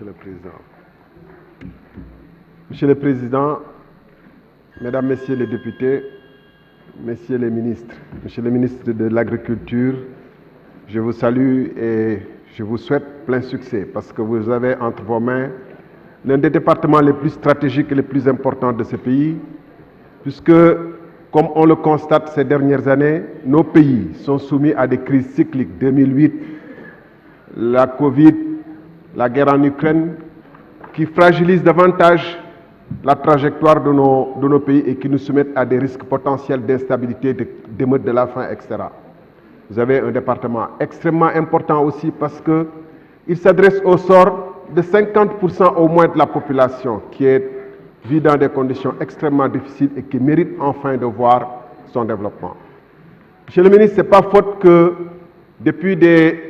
Monsieur le Président. Monsieur le Président, Mesdames, Messieurs les députés, Messieurs les ministres, Monsieur le ministre de l'Agriculture, je vous salue et je vous souhaite plein succès parce que vous avez entre vos mains l'un des départements les plus stratégiques et les plus importants de ce pays, puisque, comme on le constate ces dernières années, nos pays sont soumis à des crises cycliques. 2008, la Covid, la guerre en Ukraine, qui fragilisent davantage la trajectoire de nos pays et qui nous soumettent à des risques potentiels d'instabilité, d'émeutes de la faim, etc. Vous avez un département extrêmement important aussi parce qu'il s'adresse au sort de 50% au moins de la population qui vit dans des conditions extrêmement difficiles et qui mérite enfin de voir son développement. Monsieur le ministre, ce n'est pas faute que depuis des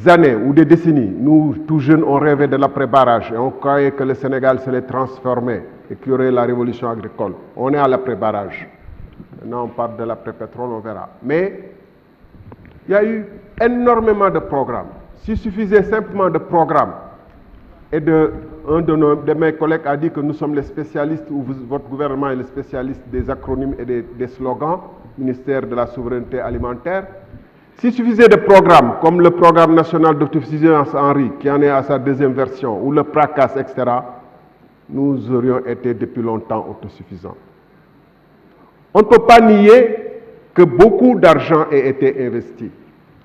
années ou des décennies, nous, tout jeunes, on rêvait de l'après-barrage et on croyait que le Sénégal serait transformé et qu'il y aurait la révolution agricole. On est à l'après-barrage. Maintenant, on parle de l'après-pétrole, on verra. Mais il y a eu énormément de programmes. S'il suffisait simplement de programmes, et un de mes collègues a dit que nous sommes les spécialistes, ou votre gouvernement est le spécialiste des acronymes et des slogans, ministère de la souveraineté alimentaire. S'il suffisait de programmes comme le programme national d'autosuffisance en riz, qui en est à sa deuxième version, ou le PRACAS, etc., nous aurions été depuis longtemps autosuffisants. On ne peut pas nier que beaucoup d'argent ait été investi,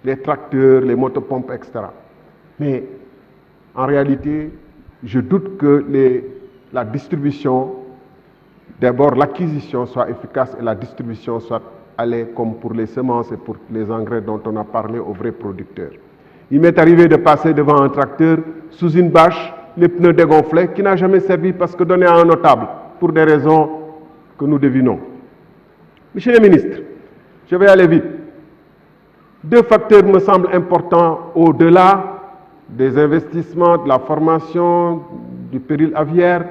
les tracteurs, les motopompes, etc. Mais en réalité, je doute que la distribution, d'abord l'acquisition soit efficace et la distribution soit allée comme pour les semences et pour les engrais dont on a parlé aux vrais producteurs. Il m'est arrivé de passer devant un tracteur sous une bâche, les pneus dégonflés, qui n'a jamais servi parce que donné à un notable, pour des raisons que nous devinons. Monsieur le ministre, je vais aller vite. Deux facteurs me semblent importants au-delà des investissements, de la formation, du péril aviaire.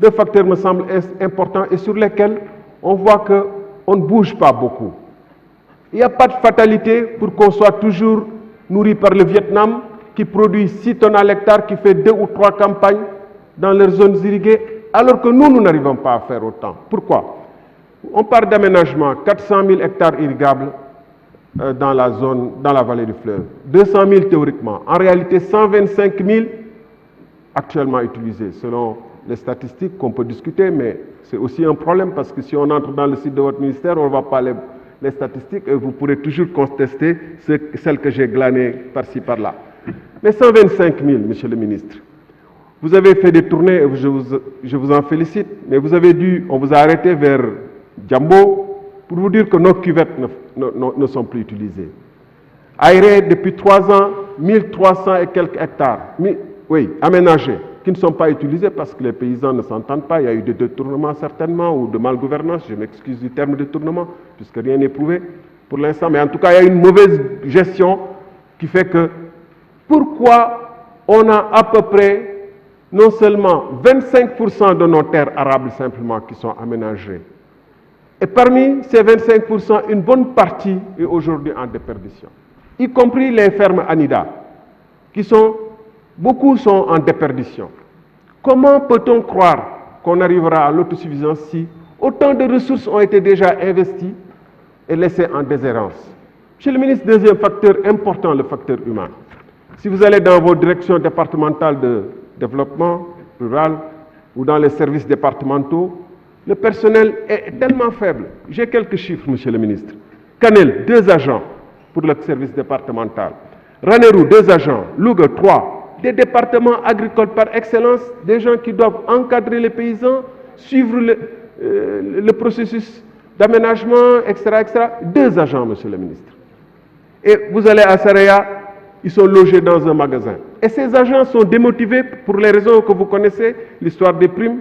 Deux facteurs me semblent importants et sur lesquels on voit qu'on ne bouge pas beaucoup. Il n'y a pas de fatalité pour qu'on soit toujours nourri par le Vietnam qui produit 6 tonnes à l'hectare, qui fait 2 ou 3 campagnes dans leurs zones irriguées, alors que nous n'arrivons pas à faire autant. Pourquoi? On parle d'aménagement, 400 000 hectares irrigables dans la vallée du fleuve. 200 000 théoriquement. En réalité, 125 000 actuellement utilisés, selon les statistiques qu'on peut discuter, mais c'est aussi un problème parce que si on entre dans le site de votre ministère, on ne voit pas les statistiques et vous pourrez toujours contester celles que j'ai glanées par-ci, par-là. Mais 125 000, monsieur le ministre. Vous avez fait des tournées et je vous en félicite, mais on vous a arrêté vers Djambo pour vous dire que nos cuvettes ne sont plus utilisées. Aéré depuis 3 ans, 1300 et quelques hectares, aménagés, qui ne sont pas utilisés parce que les paysans ne s'entendent pas. Il y a eu des détournements certainement ou de malgouvernance, je m'excuse du terme détournement, puisque rien n'est prouvé pour l'instant, mais en tout cas, il y a une mauvaise gestion qui fait que pourquoi on a à peu près non seulement 25% de nos terres arables simplement qui sont aménagées, et parmi ces 25%, une bonne partie est aujourd'hui en déperdition, y compris les fermes ANIDA, beaucoup sont en déperdition. Comment peut-on croire qu'on arrivera à l'autosuffisance si autant de ressources ont été déjà investies et laissées en déshérence? Monsieur le ministre, deuxième facteur important, le facteur humain. Si vous allez dans vos directions départementales de développement rural ou dans les services départementaux, le personnel est tellement faible. J'ai quelques chiffres, monsieur le ministre. Kanel, 2 agents pour le service départemental. Ranérou, 2 agents. Louga, 3. Des départements agricoles par excellence, des gens qui doivent encadrer les paysans, suivre le processus d'aménagement, etc., etc. 2 agents, monsieur le ministre. Et vous allez à Saraya, ils sont logés dans un magasin. Et ces agents sont démotivés pour les raisons que vous connaissez, l'histoire des primes,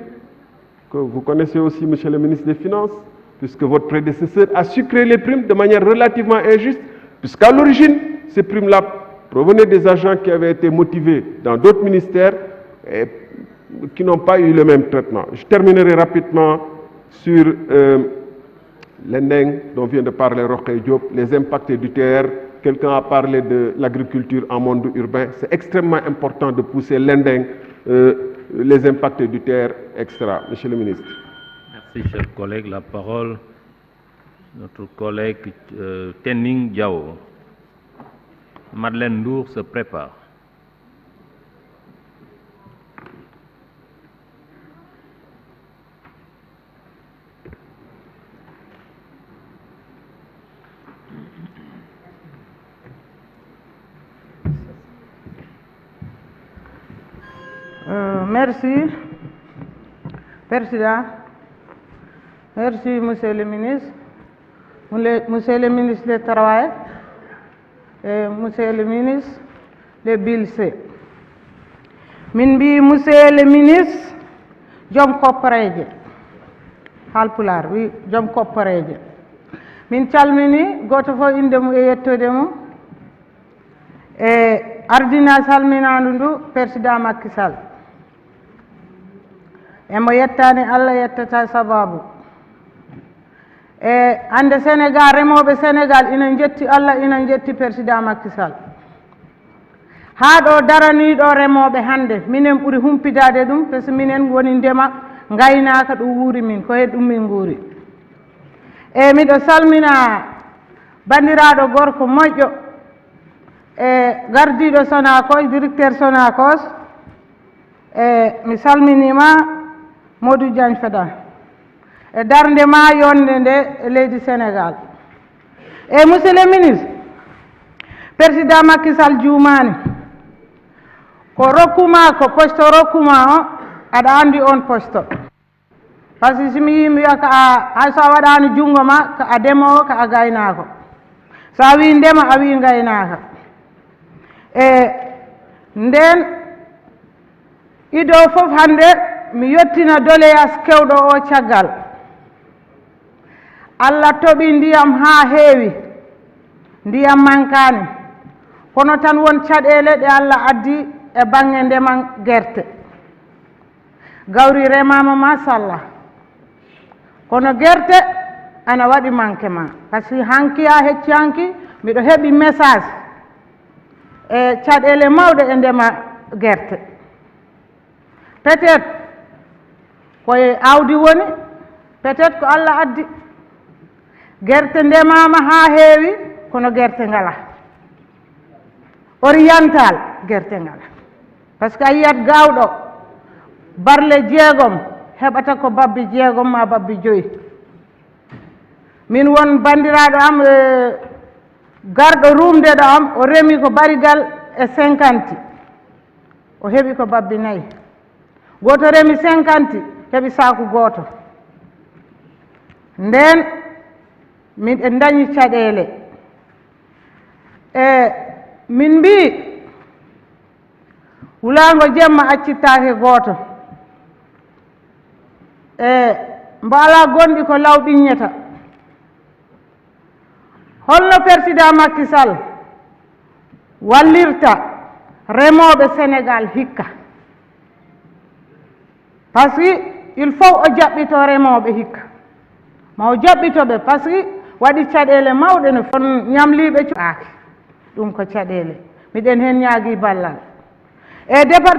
que vous connaissez aussi, monsieur le ministre des Finances, puisque votre prédécesseur a sucré les primes de manière relativement injuste, puisqu'à l'origine, ces primes-là provenaient des agents qui avaient été motivés dans d'autres ministères et qui n'ont pas eu le même traitement. Je terminerai rapidement sur l'Endeng dont vient de parler Rokhaya Diop, les impacts du TR. Quelqu'un a parlé de l'agriculture en monde urbain. C'est extrêmement important de pousser l'Endeng les impacts du terre, etc. Monsieur le ministre. Merci, cher collègue. La parole, notre collègue Tening Diao. Madeleine Ndour se prépare. Merci, Président. Merci, Monsieur le ministre. Monsieur le ministre du Travail et Monsieur le ministre de Bilse. Minbi, Monsieur le ministre, Jom Koppareje. Halpular, oui, Jom Koppareje. Min calmini, goto fo indemu e yettodemu. E ardina salminandu ndu Président Macky Sall. Emo yettani Allah yettata sababu. E ande Sénégal remoɓe Sénégal ina jetti Allah ina jetti Président Macky Sall. Ha ɗo daraniɗo remoɓe hande minen ɓuuri humpitade ɗum par ce que minen woni ndema gaynaka ɗum wuuri min ko he ɗum min guuri. E miɗo salmina bandiraɗo gorko moƴƴo e gardiɗo Sonacos directeur Sonacos e mi salminima Modou Diagne Fada e darde ma yonde nde e leydi Sénégal. E monsieur le ministre, Président Macky Sall juumani ko rokkuma ko poste rokkuma o aɗa andi on poste par ce que somi yimi wiya ko hay so a waɗani junngo ma ko a demowo ko a gaynako so a wi ndema a wi gaynaka e nden ido fof hande mi yettina doléance kewɗo o caggal Allah toɓi ndiyam ha heewi ndiyam mankani kono tan won caɗele ɗe Allah addi e bange ndeman gerte gawri remama machallah kono gerte ana waɗi manque ma par ce que hanki a hecci hanki miɗo heɓi message e caɗele mawɗe e ndema gerte peut être koye awdi woni peut être ko Allah addi gerte ndemama ha heewi kono gerte ngala oriental gerte ngala par ce que a yiyat gawɗo barle 6 heɓata ko babbi 6 ma babbi 5 min won bandiraɗo am garɗo rumdeɗo am o remi ko barigal e 50 o heɓi ko babbi 4 goto remi 50 heɓi saku goto nden min dañi caɗele e min mbi wulago jemma accittake goto e mbo ala gonɗi ko law ɓiññata holno Président Macky Sall wallirta remoɓe Sénégal hikka par ce que il faut o jaɓɓito remoɓe hikka ma o jaɓɓitoɓe par ce que waɗi caɗele mawɗe no fon ñamliɓe cuɓaki ɗum ko caɗele miɗen hen ñaagui ballal e département